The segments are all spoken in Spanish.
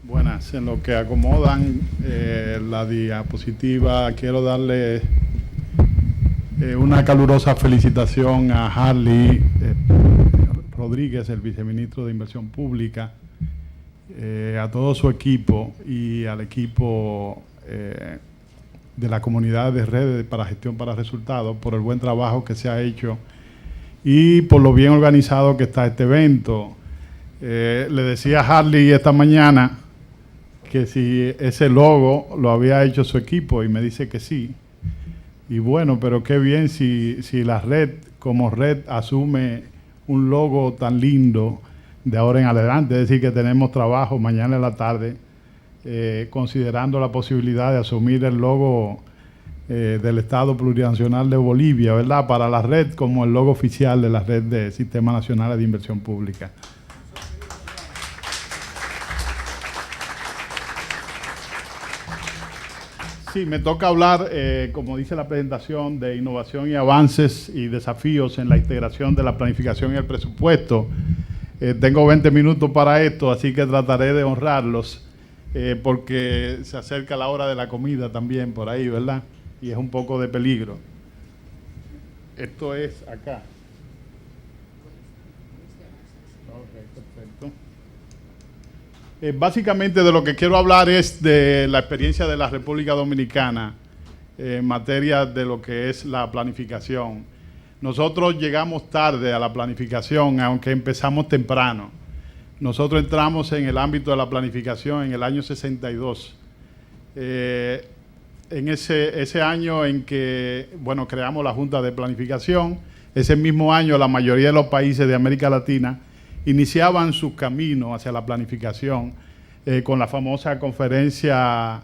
Buenas. En lo que acomodan la diapositiva, quiero darle una calurosa felicitación a Harley Rodríguez, el viceministro de Inversión Pública, a todo su equipo y al equipo de la comunidad de redes para gestión para resultados por el buen trabajo que se ha hecho y por lo bien organizado que está este evento. Le decía a Harley esta mañana que si ese logo lo había hecho su equipo y me dice que sí. Y bueno, pero qué bien si la red como red asume un logo tan lindo de ahora en adelante. Es decir, que tenemos trabajo mañana en la tarde considerando la posibilidad de asumir el logo del Estado Plurinacional de Bolivia, ¿verdad? Para la red como el logo oficial de la red de Sistemas Nacionales de Inversión Pública. Sí, me toca hablar, como dice la presentación, de innovación y avances y desafíos en la integración de la planificación y el presupuesto. Tengo 20 minutos para esto, así que trataré de honrarlos, porque se acerca la hora de la comida también por ahí, ¿verdad? Y es un poco de peligro. Esto es acá. Ok, perfecto. Básicamente de lo que quiero hablar es de la experiencia de la República Dominicana en materia de lo que es la planificación. Nosotros llegamos tarde a la planificación, aunque empezamos temprano. Nosotros entramos en el ámbito de la planificación en el año 62. En ese año en que, bueno, creamos la Junta de Planificación, ese mismo año la mayoría de los países de América Latina iniciaban sus caminos hacia la planificación con la famosa conferencia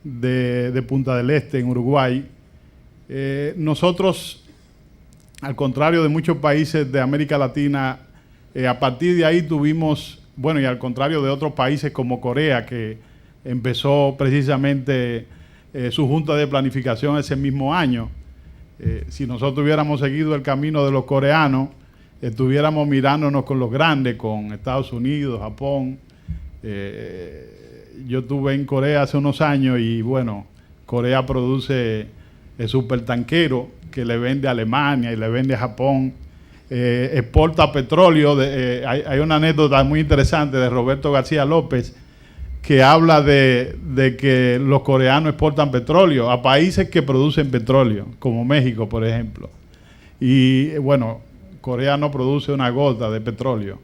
de Punta del Este en Uruguay. Nosotros, al contrario de muchos países de América Latina, a partir de ahí tuvimos, bueno, y al contrario de otros países como Corea, que empezó precisamente su junta de planificación ese mismo año. Si nosotros hubiéramos seguido el camino de los coreanos, estuviéramos mirándonos con los grandes, con Estados Unidos, Japón. Yo estuve en Corea hace unos años y bueno, Corea produce supertanquero que le vende a Alemania y le vende a Japón. Exporta petróleo. Hay una anécdota muy interesante de Roberto García López que habla de que los coreanos exportan petróleo a países que producen petróleo, como México, por ejemplo. Y bueno, Corea no produce una gota de petróleo,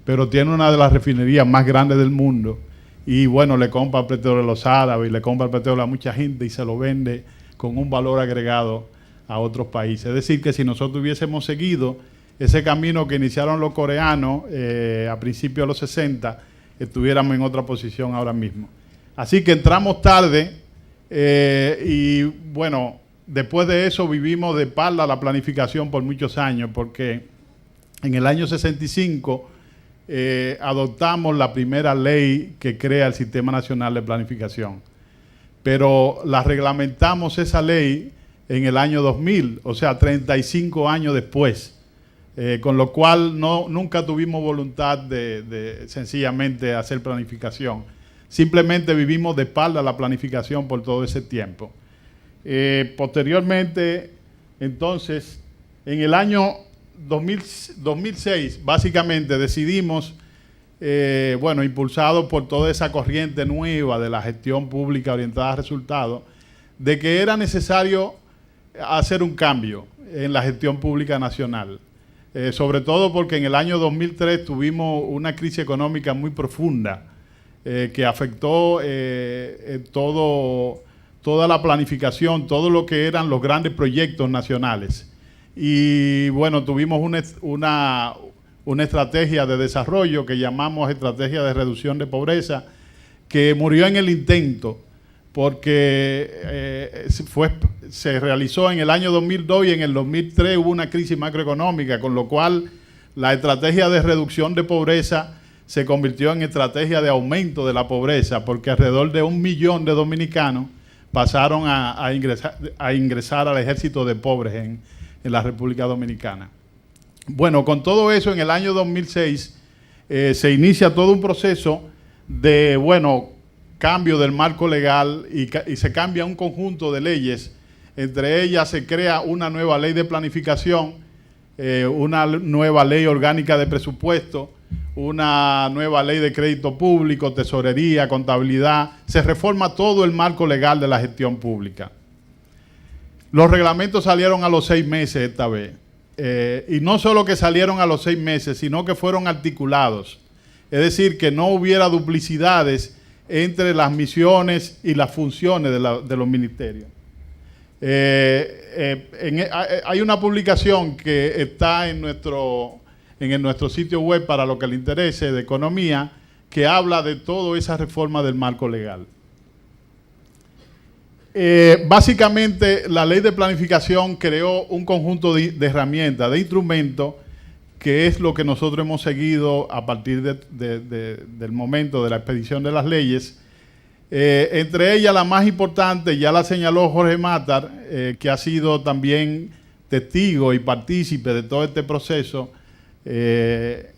pero tiene una de las refinerías más grandes del mundo y bueno, le compra el petróleo a los árabes, le compra el petróleo a mucha gente y se lo vende con un valor agregado a otros países. Es decir, que si nosotros hubiésemos seguido ese camino que iniciaron los coreanos a principios de los 60, estuviéramos en otra posición ahora mismo. Así que entramos tarde y bueno, después de eso vivimos de espalda la planificación por muchos años, porque en el año 65 adoptamos la primera ley que crea el Sistema Nacional de Planificación, pero la reglamentamos esa ley en el año 2000, o sea, 35 años después, con lo cual nunca tuvimos voluntad de sencillamente hacer planificación. Simplemente vivimos de espalda la planificación por todo ese tiempo. Posteriormente, entonces, en el año 2006, básicamente decidimos, bueno, impulsado por toda esa corriente nueva de la gestión pública orientada a resultados, de que era necesario hacer un cambio en la gestión pública nacional. Sobre todo porque en el año 2003 tuvimos una crisis económica muy profunda que afectó toda la planificación, todo lo que eran los grandes proyectos nacionales. Y bueno, tuvimos una estrategia de desarrollo que llamamos estrategia de reducción de pobreza, que murió en el intento, porque se realizó en el año 2002 y en el 2003 hubo una crisis macroeconómica, con lo cual la estrategia de reducción de pobreza se convirtió en estrategia de aumento de la pobreza, porque alrededor de 1 millón de dominicanos pasaron a ingresar al ejército de pobres en la República Dominicana. Bueno, con todo eso, en el año 2006 se inicia todo un proceso de, bueno, cambio del marco legal y se cambia un conjunto de leyes. Entre ellas se crea una nueva ley de planificación, una nueva ley orgánica de presupuesto, una nueva ley de crédito público, tesorería, contabilidad. Se reforma todo el marco legal de la gestión pública. Los reglamentos salieron a los 6 meses esta vez. Y no solo que salieron a los 6 meses, sino que fueron articulados. Es decir, que no hubiera duplicidades entre las misiones y las funciones de los ministerios. Hay una publicación que está en nuestro sitio web para lo que le interese de economía, que habla de toda esa reforma del marco legal. Básicamente, la ley de planificación creó un conjunto de herramientas, de instrumentos, que es lo que nosotros hemos seguido a partir del momento de la expedición de las leyes. Entre ellas, la más importante, ya la señaló Jorge Matar, que ha sido también testigo y partícipe de todo este proceso.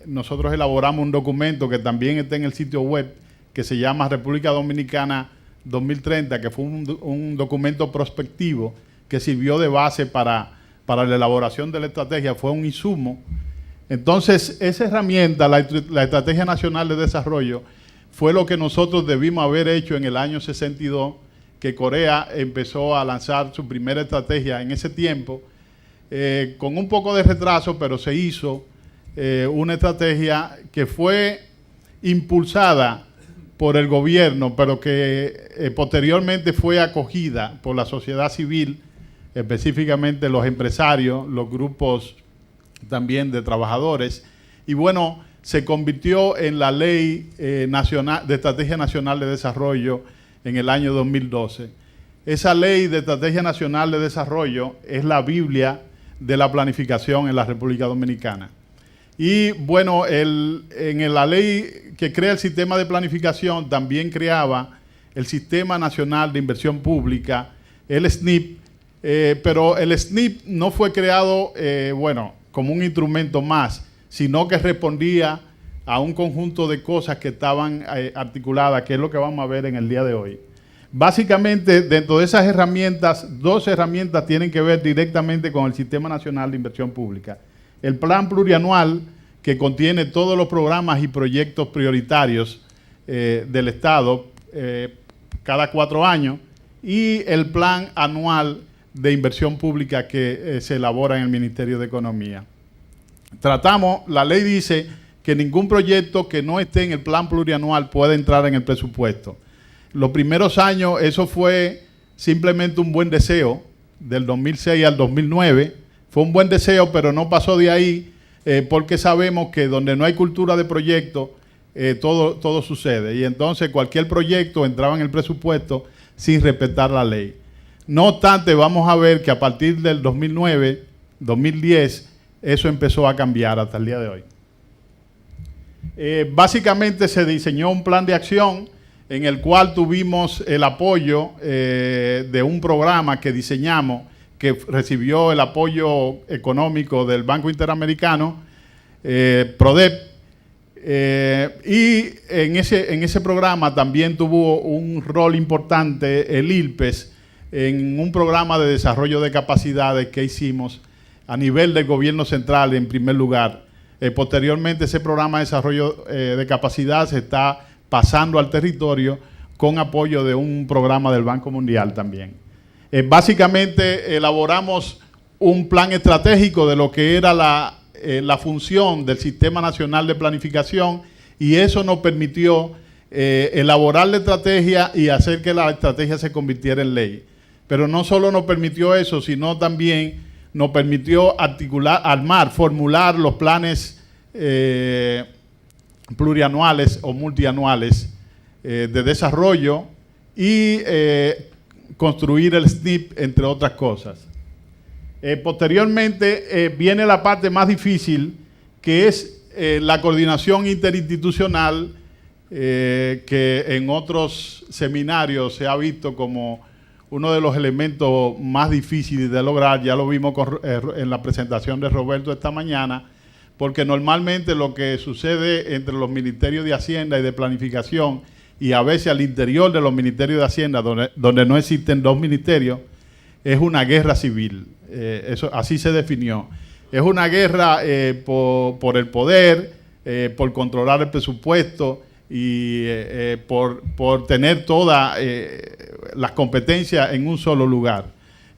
Nosotros elaboramos un documento que también está en el sitio web, que se llama República Dominicana 2030, que fue un documento prospectivo que sirvió de base para la elaboración de la estrategia, fue un insumo. Entonces, esa herramienta, la Estrategia Nacional de Desarrollo, fue lo que nosotros debimos haber hecho en el año 62, que Corea empezó a lanzar su primera estrategia en ese tiempo, con un poco de retraso, pero se hizo una estrategia que fue impulsada por el gobierno, pero que posteriormente fue acogida por la sociedad civil, específicamente los empresarios, los grupos también de trabajadores, y bueno, se convirtió en la Ley Nacional de Estrategia Nacional de Desarrollo en el año 2012. Esa Ley de Estrategia Nacional de Desarrollo es la Biblia de la planificación en la República Dominicana. Y bueno, en la ley que crea el sistema de planificación también creaba el Sistema Nacional de Inversión Pública, el SNIP, pero el SNIP no fue creado, como un instrumento más, sino que respondía a un conjunto de cosas que estaban articuladas, que es lo que vamos a ver en el día de hoy. Básicamente, dentro de esas herramientas, 2 herramientas tienen que ver directamente con el Sistema Nacional de Inversión Pública. El plan plurianual, que contiene todos los programas y proyectos prioritarios del Estado cada 4 años, y el plan anual de inversión pública que se elabora en el Ministerio de Economía. La ley dice que ningún proyecto que no esté en el plan plurianual puede entrar en el presupuesto. Los primeros años eso fue simplemente un buen deseo, del 2006 al 2009, fue un buen deseo, pero no pasó de ahí, porque sabemos que donde no hay cultura de proyecto, todo sucede. Y entonces cualquier proyecto entraba en el presupuesto sin respetar la ley. No obstante, vamos a ver que a partir del 2009, 2010, eso empezó a cambiar hasta el día de hoy. Básicamente se diseñó un plan de acción en el cual tuvimos el apoyo de un programa que diseñamos, que recibió el apoyo económico del Banco Interamericano, PRODEP, y en ese programa también tuvo un rol importante el ILPES, en un programa de desarrollo de capacidades que hicimos a nivel del gobierno central en primer lugar. Posteriormente ese programa de desarrollo de capacidad se está pasando al territorio con apoyo de un programa del Banco Mundial también. Básicamente elaboramos un plan estratégico de lo que era la función del Sistema Nacional de Planificación, y eso nos permitió elaborar la estrategia y hacer que la estrategia se convirtiera en ley. Pero no solo nos permitió eso, sino también nos permitió formular los planes plurianuales o multianuales de desarrollo y construir el SNIP, entre otras cosas. Posteriormente viene la parte más difícil, que es la coordinación interinstitucional, que en otros seminarios se ha visto como uno de los elementos más difíciles de lograr. Ya lo vimos en la presentación de Roberto esta mañana, porque normalmente lo que sucede entre los ministerios de Hacienda y de Planificación, y a veces al interior de los ministerios de Hacienda, donde no existen dos ministerios, es una guerra civil. Eso así se definió. Es una guerra por el poder, por controlar el presupuesto y por tener todas las competencias en un solo lugar.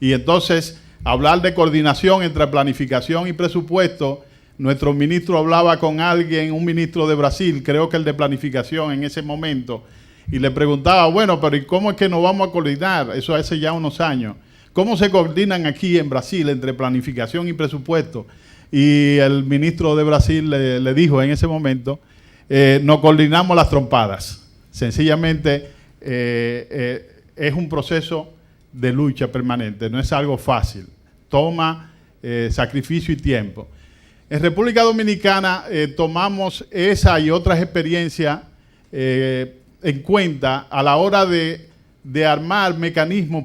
Y entonces, hablar de coordinación entre planificación y presupuesto, nuestro ministro hablaba con alguien, un ministro de Brasil, creo que el de planificación en ese momento, y le preguntaba, bueno, pero ¿y cómo es que nos vamos a coordinar? Eso hace ya unos años. ¿Cómo se coordinan aquí en Brasil entre planificación y presupuesto? Y el ministro de Brasil le dijo en ese momento, nos coordinamos las trompadas. Sencillamente es un proceso de lucha permanente, no es algo fácil. Toma sacrificio y tiempo. En República Dominicana tomamos esa y otras experiencias en cuenta a la hora de armar mecanismos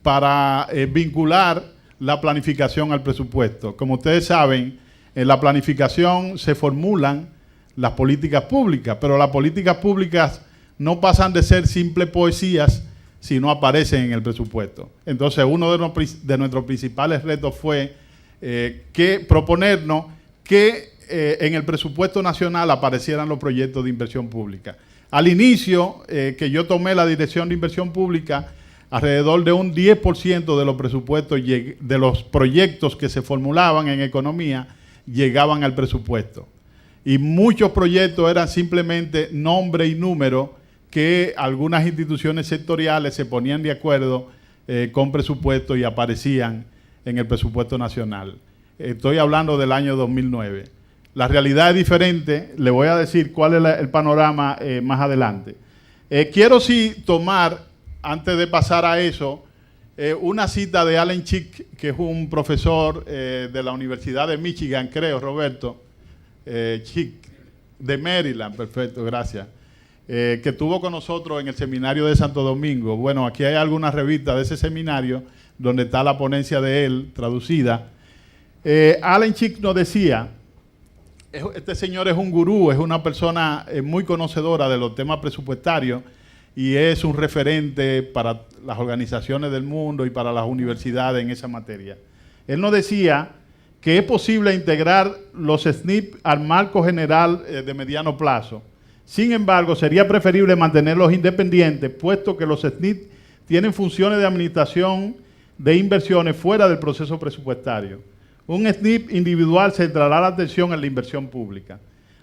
para vincular la planificación al presupuesto. Como ustedes saben, en la planificación se formulan las políticas públicas, pero las políticas públicas no pasan de ser simples poesías si no aparecen en el presupuesto. Entonces, uno de nuestros principales retos fue proponernos que en el presupuesto nacional aparecieran los proyectos de inversión pública. Al inicio, que yo tomé la dirección de inversión pública, alrededor de un 10% de los presupuestos, de los proyectos que se formulaban en economía, llegaban al presupuesto. Y muchos proyectos eran simplemente nombre y número que algunas instituciones sectoriales se ponían de acuerdo con presupuesto y aparecían en el presupuesto nacional. Estoy hablando del año 2009. La realidad es diferente. Le voy a decir cuál es el panorama más adelante. Quiero sí tomar, antes de pasar a eso, una cita de Allen Chick, que es un profesor de la Universidad de Michigan, creo, Roberto. Chick, de Maryland, perfecto, gracias. Que estuvo con nosotros en el seminario de Santo Domingo. Bueno, aquí hay algunas revistas de ese seminario donde está la ponencia de él traducida. Allen Chick nos decía, este señor es un gurú, es una persona muy conocedora de los temas presupuestarios y es un referente para las organizaciones del mundo y para las universidades en esa materia. Él nos decía que es posible integrar los SNP al marco general de mediano plazo. Sin embargo, sería preferible mantenerlos independientes, puesto que los SNP tienen funciones de administración de inversiones fuera del proceso presupuestario. Un SNP individual centrará la atención en la inversión pública.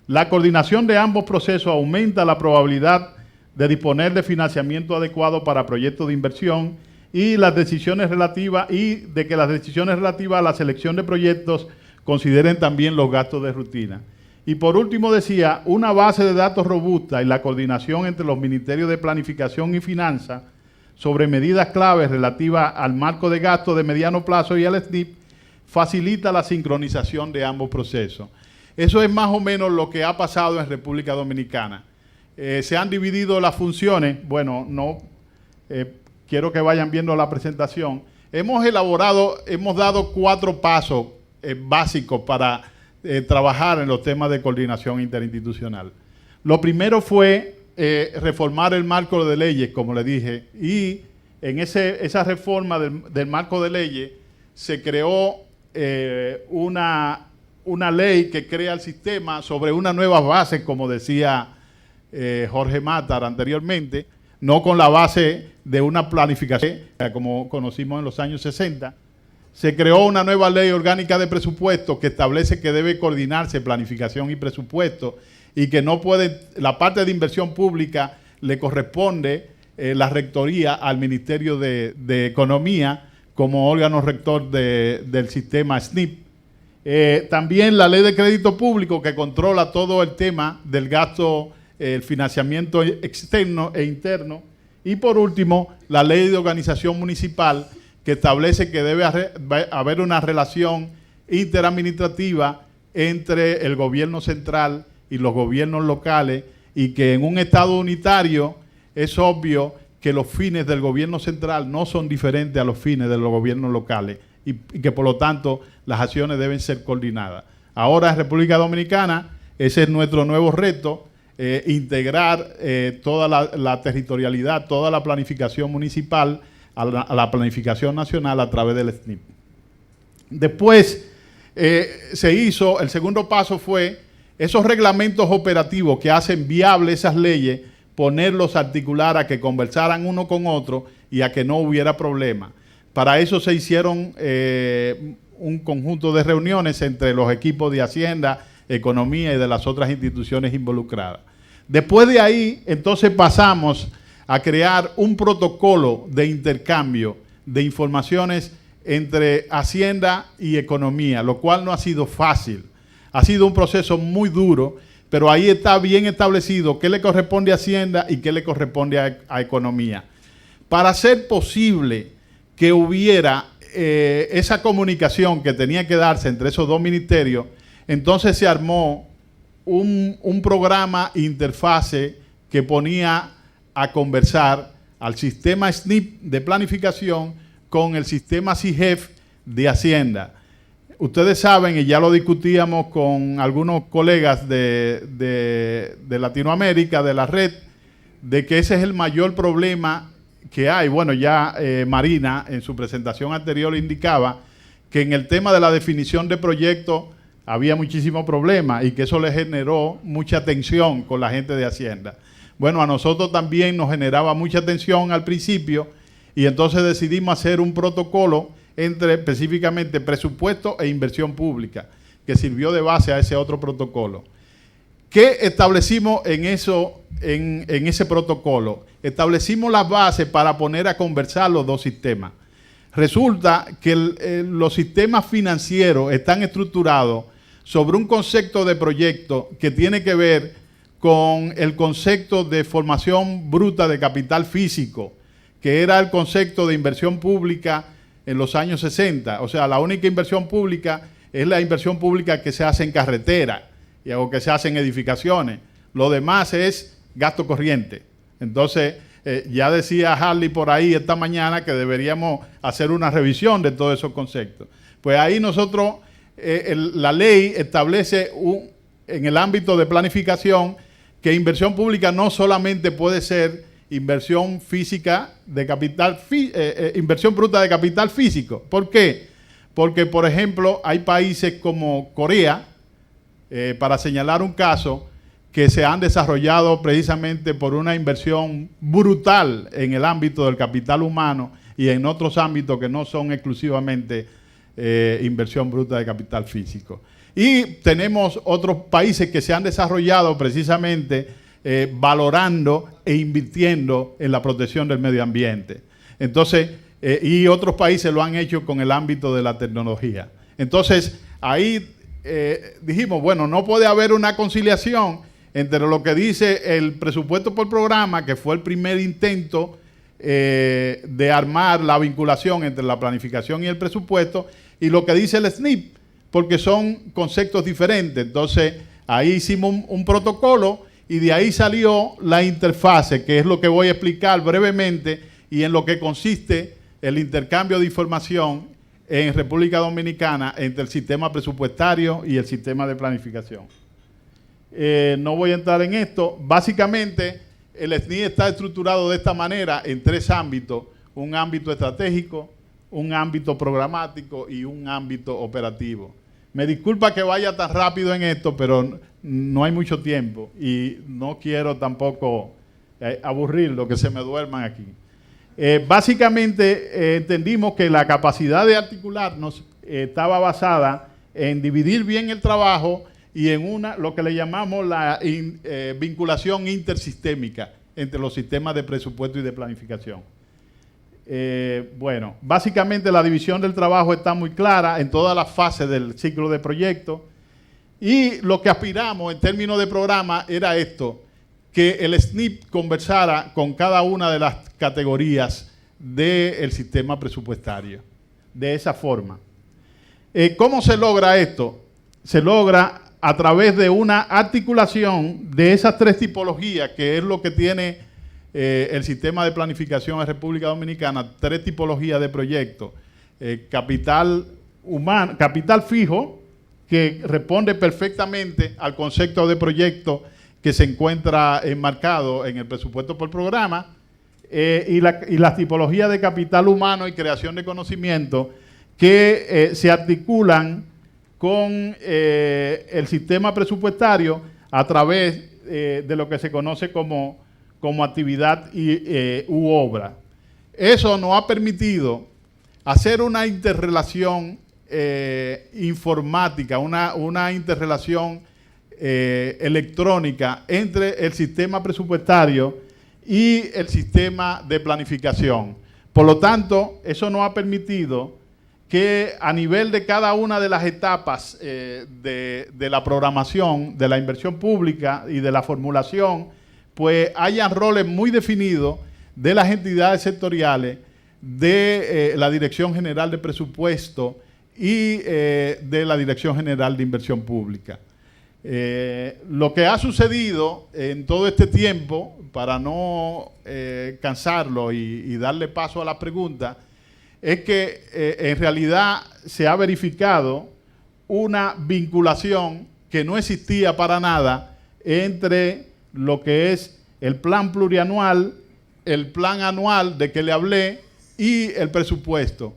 La coordinación de ambos procesos aumenta la probabilidad de disponer de financiamiento adecuado para proyectos de inversión y las decisiones relativas a la selección de proyectos consideren también los gastos de rutina. Y por último decía, una base de datos robusta y la coordinación entre los ministerios de planificación y finanzas sobre medidas claves relativas al marco de gasto de mediano plazo y al SNP facilita la sincronización de ambos procesos. Eso es más o menos lo que ha pasado en República Dominicana. Se han dividido las funciones. Bueno, quiero que vayan viendo la presentación. Hemos dado 4 pasos básicos para trabajar en los temas de coordinación interinstitucional. Lo primero fue reformar el marco de leyes, como le dije, y en esa reforma del marco de leyes se creó una ley que crea el sistema sobre una nueva base, como decía Jorge Matar anteriormente, no con la base de una planificación como conocimos en los años 60. Se creó una nueva ley orgánica de presupuesto que establece que debe coordinarse planificación y presupuesto y que no puede, la parte de inversión pública le corresponde la rectoría al Ministerio de Economía como órgano rector del sistema SNP. También la ley de crédito público que controla todo el tema del gasto, el financiamiento externo e interno. Y por último, la ley de organización municipal que establece que debe haber una relación interadministrativa entre el gobierno central y los gobiernos locales y que en un Estado unitario es obvio que los fines del gobierno central no son diferentes a los fines de los gobiernos locales y que por lo tanto las acciones deben ser coordinadas. Ahora en República Dominicana ese es nuestro nuevo reto. integrar toda la territorialidad, toda la planificación municipal a la planificación nacional a través del SNIP. Después se hizo, el segundo paso fue esos reglamentos operativos que hacen viable esas leyes, ponerlos a articular a que conversaran uno con otro y a que no hubiera problema. Para eso se hicieron un conjunto de reuniones entre los equipos de Hacienda, Economía y de las otras instituciones involucradas. Después de ahí, entonces pasamos a crear un protocolo de intercambio de informaciones entre Hacienda y Economía, lo cual no ha sido fácil. Ha sido un proceso muy duro, pero ahí está bien establecido qué le corresponde a Hacienda y qué le corresponde a Economía. Para hacer posible que hubiera esa comunicación que tenía que darse entre esos dos ministerios, entonces se armó un programa interfase que ponía a conversar al sistema SNIP de planificación con el sistema CIGEF de Hacienda. Ustedes saben, y ya lo discutíamos con algunos colegas de Latinoamérica, de la red, de que ese es el mayor problema que hay. Bueno, ya Marina en su presentación anterior indicaba que en el tema de la definición de proyectos había muchísimos problemas y que eso le generó mucha tensión con la gente de Hacienda. Bueno, a nosotros también nos generaba mucha tensión al principio y entonces decidimos hacer un protocolo entre específicamente presupuesto e inversión pública, que sirvió de base a ese otro protocolo. ¿Qué establecimos en ese protocolo? Establecimos las bases para poner a conversar los dos sistemas. Resulta que los sistemas financieros están estructurados sobre un concepto de proyecto que tiene que ver con el concepto de formación bruta de capital físico, que era el concepto de inversión pública en los años 60. O sea, la única inversión pública es la inversión pública que se hace en carretera o que se hace en edificaciones. Lo demás es gasto corriente. Entonces, ya decía Harley por ahí esta mañana que deberíamos hacer una revisión de todos esos conceptos. Pues ahí nosotros, la ley establece en el ámbito de planificación que inversión pública no solamente puede ser inversión física de capital, inversión bruta de capital físico. ¿Por qué? Porque, por ejemplo, hay países como Corea, para señalar un caso, que se han desarrollado precisamente por una inversión brutal en el ámbito del capital humano y en otros ámbitos que no son exclusivamente inversión bruta de capital físico. Y tenemos otros países que se han desarrollado precisamente valorando e invirtiendo en la protección del medio ambiente. Entonces, y otros países lo han hecho con el ámbito de la tecnología. Entonces, ahí dijimos, bueno, no puede haber una conciliación entre lo que dice el presupuesto por programa, que fue el primer intento de armar la vinculación entre la planificación y el presupuesto, y lo que dice el SNIP, porque son conceptos diferentes. Entonces, ahí hicimos un protocolo y de ahí salió la interfase, que es lo que voy a explicar brevemente y en lo que consiste el intercambio de información en República Dominicana entre el sistema presupuestario y el sistema de planificación. No voy a entrar en esto. Básicamente, el SNIP está estructurado de esta manera en tres ámbitos: un ámbito estratégico, un ámbito programático y un ámbito operativo. Me disculpa que vaya tan rápido en esto, pero no hay mucho tiempo y no quiero tampoco aburrirlo, que se me duerman aquí. Básicamente entendimos que la capacidad de articularnos estaba basada en dividir bien el trabajo y en lo que le llamamos la vinculación intersistémica entre los sistemas de presupuesto y de planificación. Bueno, básicamente la división del trabajo está muy clara en todas las fases del ciclo de proyecto y lo que aspiramos en términos de programa era esto, que el SNIP conversara con cada una de las categorías del sistema presupuestario, de esa forma. ¿Cómo se logra esto? Se logra a través de una articulación de esas tres tipologías, que es lo que tiene el sistema de planificación en República Dominicana, tres tipologías de proyectos. Capital humano, capital fijo, que responde perfectamente al concepto de proyecto que se encuentra enmarcado en el presupuesto por programa, y las tipologías de capital humano y creación de conocimiento que se articulan con el sistema presupuestario a través de lo que se conoce como actividad u obra. Eso nos ha permitido hacer una interrelación informática, una interrelación electrónica entre el sistema presupuestario y el sistema de planificación. Por lo tanto, eso nos ha permitido que a nivel de cada una de las etapas de la programación, de la inversión pública y de la formulación, pues hayan roles muy definidos de las entidades sectoriales, de la Dirección General de Presupuesto y de la Dirección General de Inversión Pública. Lo que ha sucedido en todo este tiempo, para no cansarlo y darle paso a la pregunta, es que en realidad se ha verificado una vinculación que no existía para nada entre lo que es el plan plurianual, el plan anual de que le hablé y el presupuesto.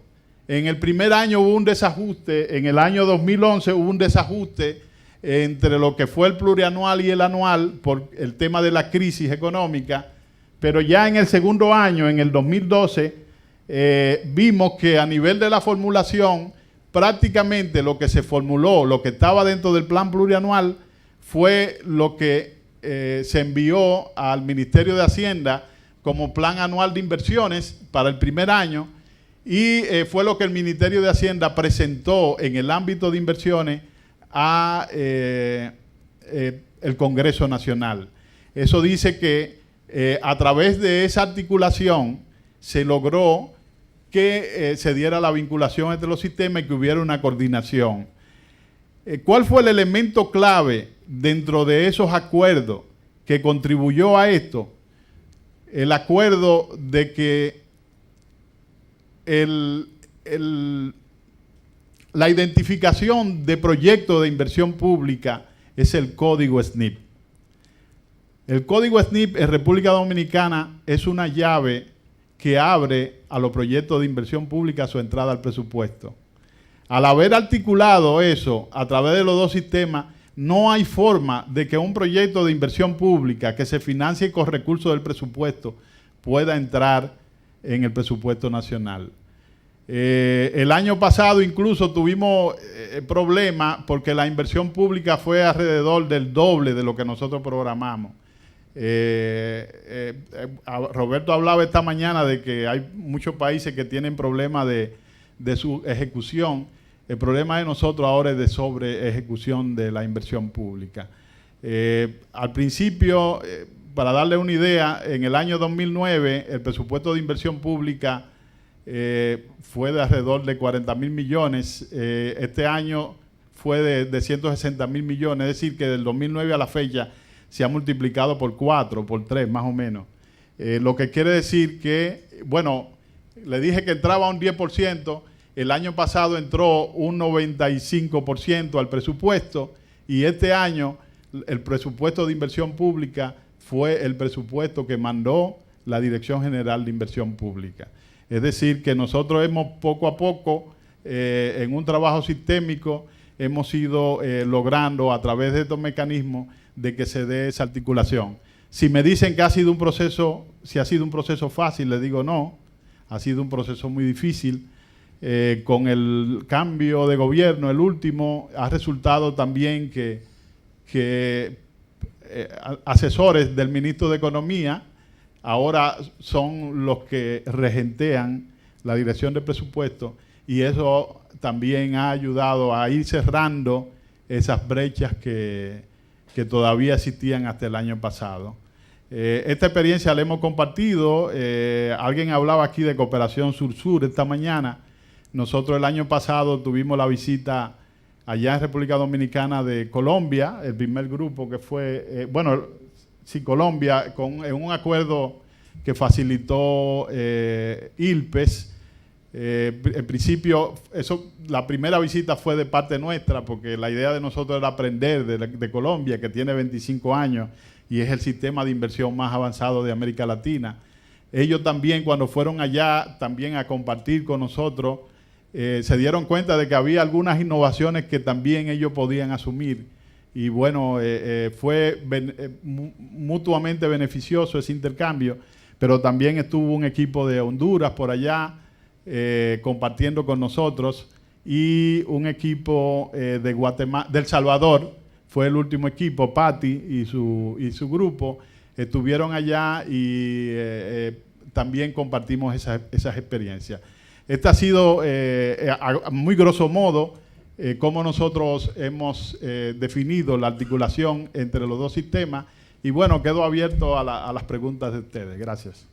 En el primer año hubo un desajuste, en el año 2011 hubo un desajuste entre lo que fue el plurianual y el anual por el tema de la crisis económica, pero ya en el segundo año, en el 2012, vimos que a nivel de la formulación, prácticamente lo que se formuló, lo que estaba dentro del plan plurianual, fue lo que se envió al Ministerio de Hacienda como plan anual de inversiones para el primer año, y fue lo que el Ministerio de Hacienda presentó en el ámbito de inversiones a el Congreso Nacional. Eso dice que a través de esa articulación se logró que se diera la vinculación entre los sistemas y que hubiera una coordinación. ¿Cuál fue el elemento clave dentro de esos acuerdos que contribuyó a esto? El acuerdo de que la identificación de proyectos de inversión pública es el código SNIP. El código SNIP en República Dominicana es una llave que abre a los proyectos de inversión pública su entrada al presupuesto. Al haber articulado eso a través de los dos sistemas, no hay forma de que un proyecto de inversión pública que se financie con recursos del presupuesto pueda entrar en el presupuesto nacional. El año pasado incluso tuvimos problemas porque la inversión pública fue alrededor del doble de lo que nosotros programamos. Roberto hablaba esta mañana de que hay muchos países que tienen problemas de su ejecución. El problema de nosotros ahora es de sobre ejecución de la inversión pública. Al principio, para darle una idea, en el año 2009 el presupuesto de inversión pública fue de alrededor de 40.000 millones. Este año fue de 160.000 millones, es decir, que del 2009 a la fecha se ha multiplicado por 4, por 3 más o menos. Lo que quiere decir que, bueno, le dije que entraba un 10%, el año pasado entró un 95% al presupuesto, y este año el presupuesto de inversión pública fue el presupuesto que mandó la Dirección General de Inversión Pública. Es decir, que nosotros hemos poco a poco, en un trabajo sistémico, hemos ido logrando a través de estos mecanismos de que se dé esa articulación. Si me dicen que ha sido un proceso, si ha sido un proceso fácil, les digo no, ha sido un proceso muy difícil. Con el cambio de gobierno, el último, ha resultado también que asesores del ministro de Economía ahora son los que regentean la dirección de presupuesto, y eso también ha ayudado a ir cerrando esas brechas que todavía existían hasta el año pasado. Esta experiencia la hemos compartido. Alguien hablaba aquí de cooperación sur-sur esta mañana. Nosotros el año pasado tuvimos la visita allá en República Dominicana de Colombia, el primer grupo que fue, Colombia, en un acuerdo que facilitó ILPES. En principio, la primera visita fue de parte nuestra, porque la idea de nosotros era aprender de Colombia, que tiene 25 años, y es el sistema de inversión más avanzado de América Latina. Ellos también, cuando fueron allá también a compartir con nosotros, se dieron cuenta de que había algunas innovaciones que también ellos podían asumir. Y bueno, fue mutuamente beneficioso ese intercambio, pero también estuvo un equipo de Honduras por allá compartiendo con nosotros, y un equipo de Guatemala, del Salvador, fue el último equipo, Patti y su grupo, estuvieron allá y también compartimos esas experiencias. Este ha sido, a muy grosso modo, cómo nosotros hemos definido la articulación entre los dos sistemas. Y bueno, quedo abierto a las preguntas de ustedes. Gracias.